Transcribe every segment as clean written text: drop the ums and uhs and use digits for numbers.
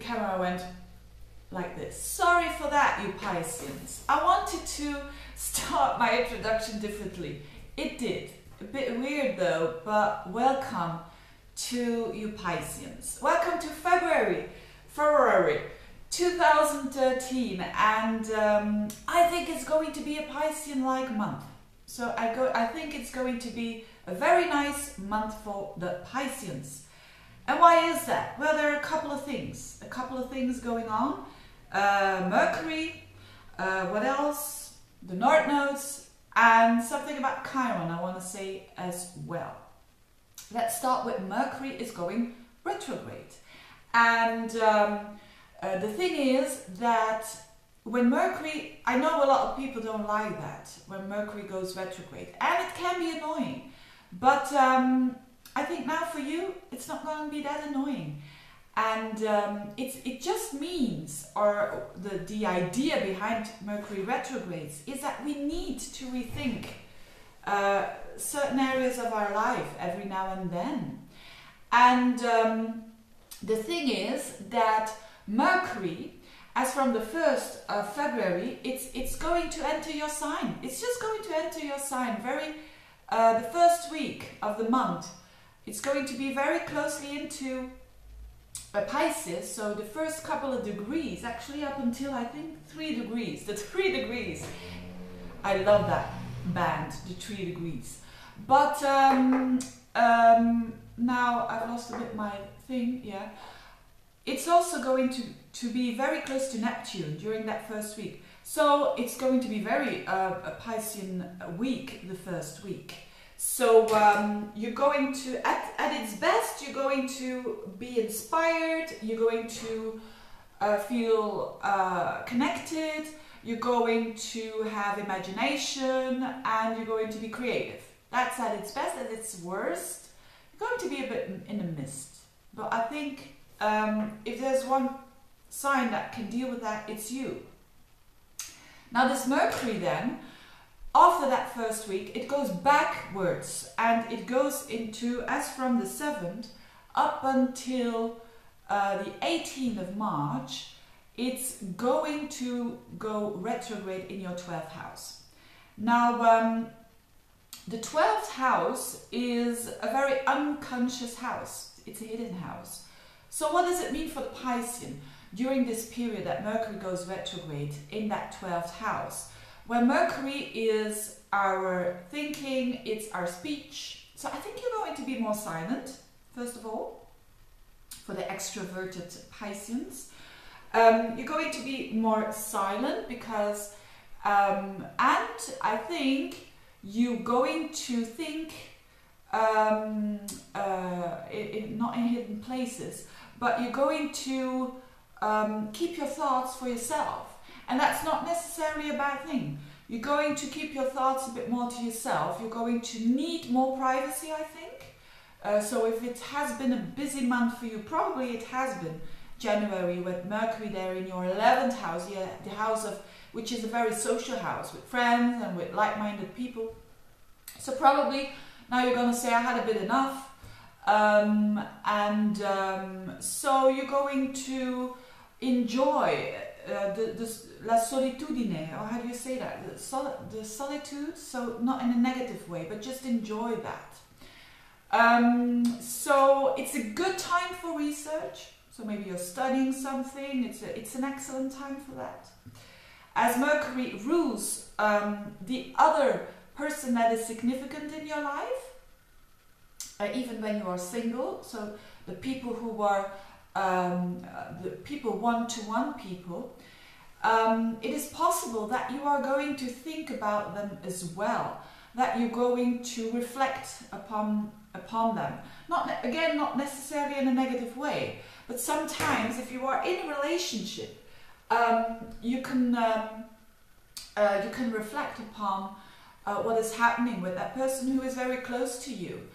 camera went like this. Sorry for that, you Pisceans. I wanted to start my introduction differently. It did. A bit weird though, but welcome to you Pisceans. Welcome to February 2013, and I think it's going to be a Piscean-like month. So I think it's going to be a very nice month for the Pisceans. And why is that? Well, there are a couple of things going on. Mercury, what else? The North Nodes, and something about Chiron I want to say as well. Let's start with Mercury is going retrograde. And the thing is that when Mercury, I know a lot of people don't like that, when Mercury goes retrograde. And it can be annoying. But I think now for you, it's not going to be that annoying. And it just means, or the idea behind Mercury retrogrades is that we need to rethink certain areas of our life every now and then. And the thing is that Mercury, as from the 1st of February, it's going to enter your sign. It's just going to enter your sign the first week of the month. It's going to be very closely into Pisces, so the first couple of degrees, actually up until I think 3 degrees. The 3 degrees. I love that band, the 3 degrees. But now I've lost a bit my thing, yeah. It's also going to be very close to Neptune during that first week. So it's going to be very a Piscean week, the first week. So you're going to, at its best, you're going to be inspired, you're going to feel connected, you're going to have imagination, and you're going to be creative. That's at its best. At its worst, you're going to be a bit in the mist. But I think if there's one sign that can deal with that, it's you. Now this Mercury then, after that first week, it goes backwards and it goes into, as from the 7th up until the 18th of March, it's going to go retrograde in your 12th house. Now, the 12th house is a very unconscious house. It's a hidden house. So what does it mean for the Piscean during this period that Mercury goes retrograde in that 12th house? Well, Mercury is our thinking, it's our speech. So I think you're going to be more silent, first of all, for the extroverted Pisceans. You're going to be more silent because, and I think you're going to think, not in hidden places, but you're going to keep your thoughts for yourself. And that's not necessarily a bad thing. You're going to keep your thoughts a bit more to yourself. You're going to need more privacy, I think. So if it has been a busy month for you, probably it has been January with Mercury there in your 11th house, yeah, the house of, which is a very social house with friends and with like-minded people. So probably now you're going to say, I had a bit enough. So you're going to enjoy la solitudine, or how do you say that? The solitude, so not in a negative way, but just enjoy that. So it's a good time for research. So maybe you're studying something. It's an excellent time for that. As Mercury rules the other person that is significant in your life, even when you are single. So the people who are the people one-to-one people, it is possible that you are going to think about them as well, that you're going to reflect upon them. Not necessarily in a negative way, but sometimes if you are in a relationship, you can reflect upon what is happening with that person who is very close to you.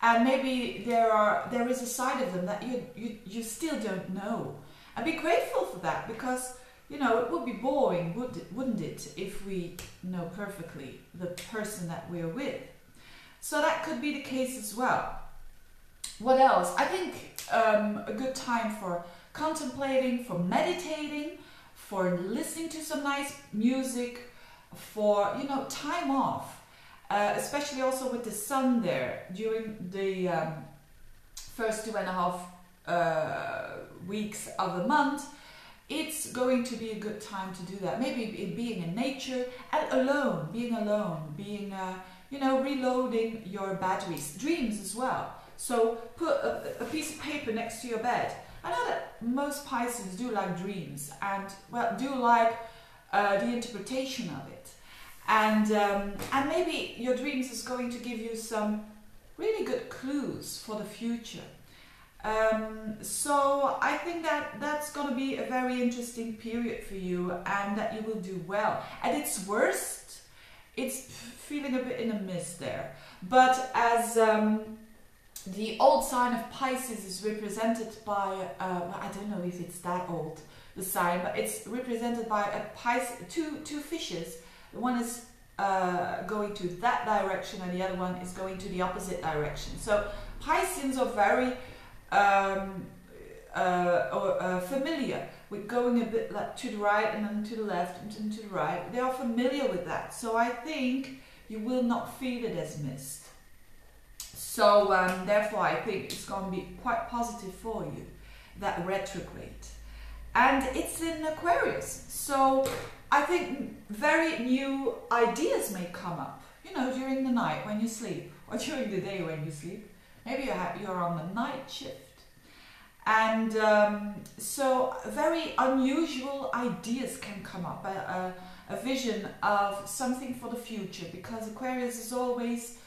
And maybe there is a side of them that you still don't know. And be grateful for that, because, you know, it would be boring, wouldn't it, if we know perfectly the person that we're with. So that could be the case as well. What else? I think a good time for contemplating, for meditating, for listening to some nice music, for, you know, time off. Especially also with the sun there during the first 2.5 weeks of the month. It's going to be a good time to do that. Maybe being in nature and alone, being you know, reloading your batteries. Dreams as well. So put a piece of paper next to your bed. I know that most Pisces do like dreams and, well, do like the interpretation of it. And maybe your dreams is going to give you some really good clues for the future. So I think that that's going to be a very interesting period for you, and that you will do well. At its worst, it's feeling a bit in a mist there. But as the old sign of Pisces is represented by, I don't know if it's that old, the sign, but it's represented by two fishes. One is going to that direction and the other one is going to the opposite direction. So Pisceans are very familiar with going a bit like to the right and then to the left and then to the right. They are familiar with that. So I think you will not feel it as mist. So therefore I think it's going to be quite positive for you, that retrograde. And it's in Aquarius. So I think very new ideas may come up, you know, during the night when you sleep, or during the day when you sleep. Maybe you're on the night shift. And so very unusual ideas can come up, a vision of something for the future, because Aquarius is always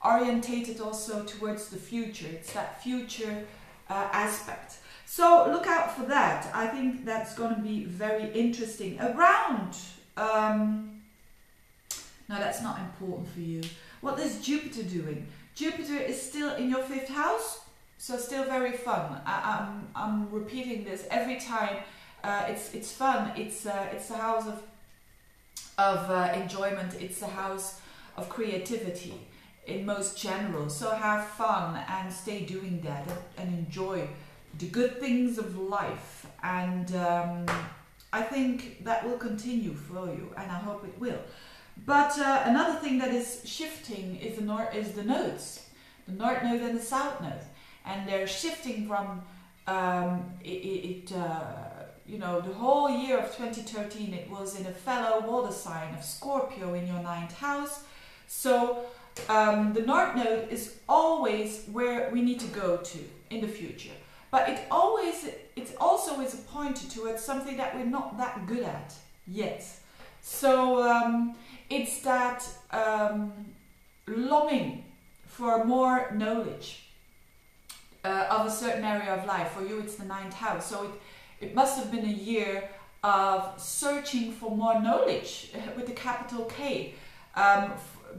orientated also towards the future. It's that future aspect. So look out for that. I think that's going to be very interesting. Around, no, that's not important for you. What is Jupiter doing? Jupiter is still in your 5th house, so still very fun. I'm repeating this every time. It's fun. It's a house of enjoyment. It's a house of creativity in most general. So have fun and stay doing that and enjoy the good things of life, and I think that will continue for you, and I hope it will. But another thing that is shifting is the nodes, the North Node and the South Node, and they're shifting from you know, the whole year of 2013 it was in a fellow water sign of Scorpio in your 9th house. So the North Node is always where we need to go to in the future. But it also is a pointer towards something that we're not that good at yet. So it's that longing for more knowledge of a certain area of life. For you, it's the 9th house. So it must have been a year of searching for more knowledge with the capital K,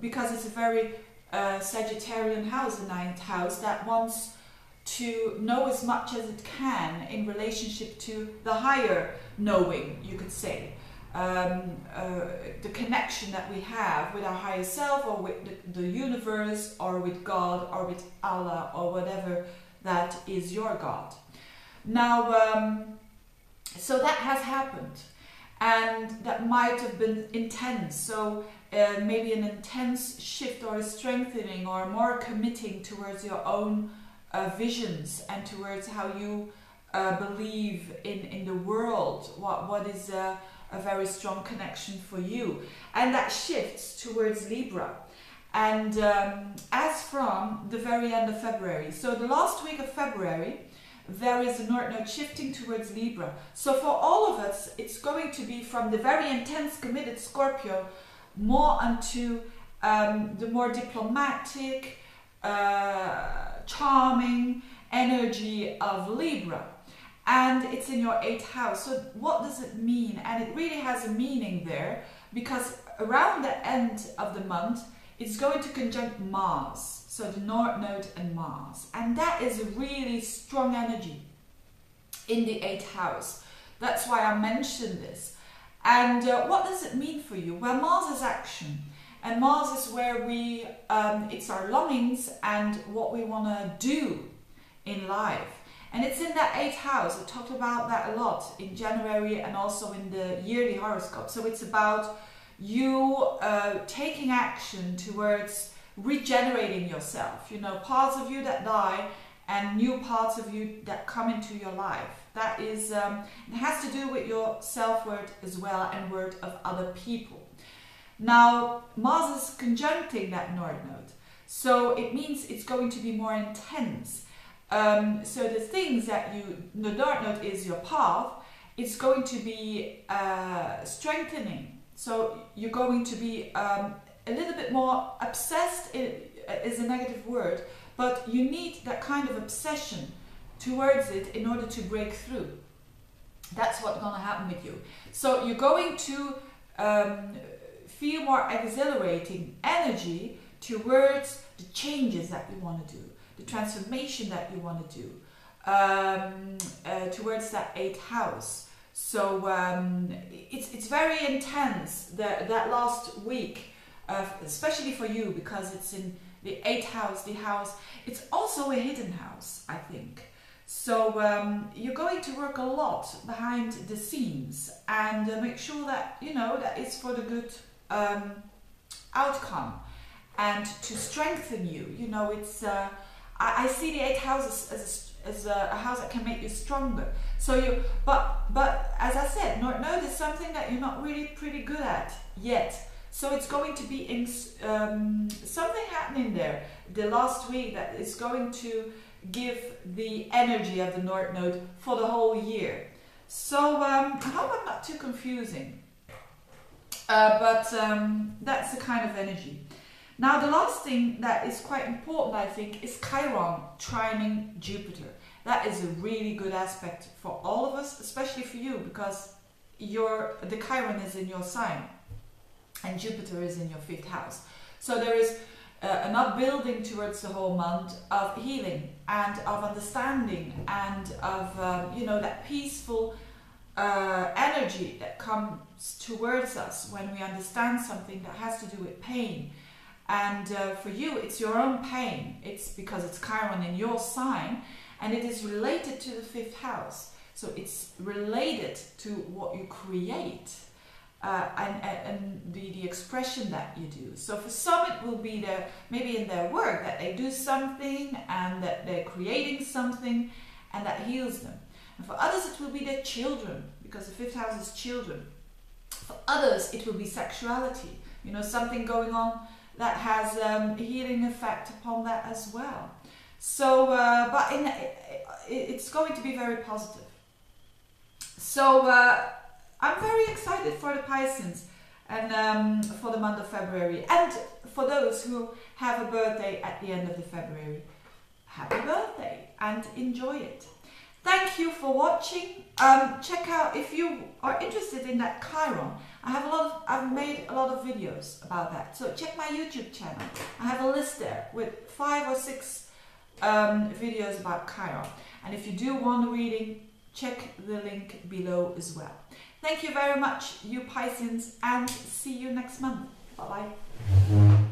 because it's a very Sagittarian house, the 9th house, that wants to know as much as it can in relationship to the higher knowing, you could say. The connection that we have with our higher self, or with the universe, or with God, or with Allah, or whatever that is your God. Now, so that has happened, and that might have been intense. So maybe an intense shift, or a strengthening, or more committing towards your own visions and towards how you believe in the world, what is a very strong connection for you, and that shifts towards Libra, and as from the very end of February. So the last week of February there is a North Node shifting towards Libra. So for all of us it's going to be from the very intense committed Scorpio more onto the more diplomatic, charming energy of Libra, and it's in your 8th house. So what does it mean? And it really has a meaning there, because around the end of the month it's going to conjunct Mars, so the North Node and Mars, and that is a really strong energy in the 8th house. That's why I mentioned this. And what does it mean for you? Well, Mars is action, and Mars is where we, it's our longings and what we want to do in life. And it's in that 8th house. I talked about that a lot in January and also in the yearly horoscope. So it's about you taking action towards regenerating yourself. You know, parts of you that die and new parts of you that come into your life. That is, it has to do with your self-worth as well and worth of other people. Now, Mars is conjuncting that North Node. So it means it's going to be more intense. So the things that the North Node is your path, it's going to be strengthening. So you're going to be a little bit more obsessed, is a negative word, but you need that kind of obsession towards it in order to break through. That's what's going to happen with you. So you're going to feel more exhilarating energy towards the changes that you want to do, the transformation that you want to do, towards that 8th house. So it's very intense, that last week, especially for you, because it's in the 8th house, the house. It's also a hidden house, I think. So you're going to work a lot behind the scenes and make sure that, you know, that it's for the good outcome and to strengthen you. You know, it's I see the 8th house as a house that can make you stronger. So you, but as I said, North Node is something that you're not really pretty good at yet. So it's going to be in, something happening there the last week that is going to give the energy of the North Node for the whole year. So I hope I'm not too confusing, but that's the kind of energy. Now the last thing that is quite important, I think, is Chiron trining Jupiter. That is a really good aspect for all of us, especially for you, because the Chiron is in your sign and Jupiter is in your 5th house. So there is an upbuilding towards the whole month of healing and of understanding and of, you know, that peaceful energy that comes towards us when we understand something that has to do with pain. And for you, it's your own pain. It's because it's Chiron in your sign and it is related to the 5th house. So it's related to what you create. And the expression that you do. So for some it will be maybe in their work that they do something and that they're creating something and that heals them. And for others it will be their children, because the 5th house is children. For others it will be sexuality, you know, something going on that has a healing effect upon that as well. So, but it's going to be very positive. So I'm very excited for the Pisces and for the month of February, and for those who have a birthday at the end of the February. Happy birthday and enjoy it. Thank you for watching. Check out, if you are interested in that Chiron, I've made a lot of videos about that. So check my YouTube channel. I have a list there with 5 or 6 videos about Chiron. And if you do want a reading, check the link below as well. Thank you very much, you Pisces, and see you next month. Bye-bye.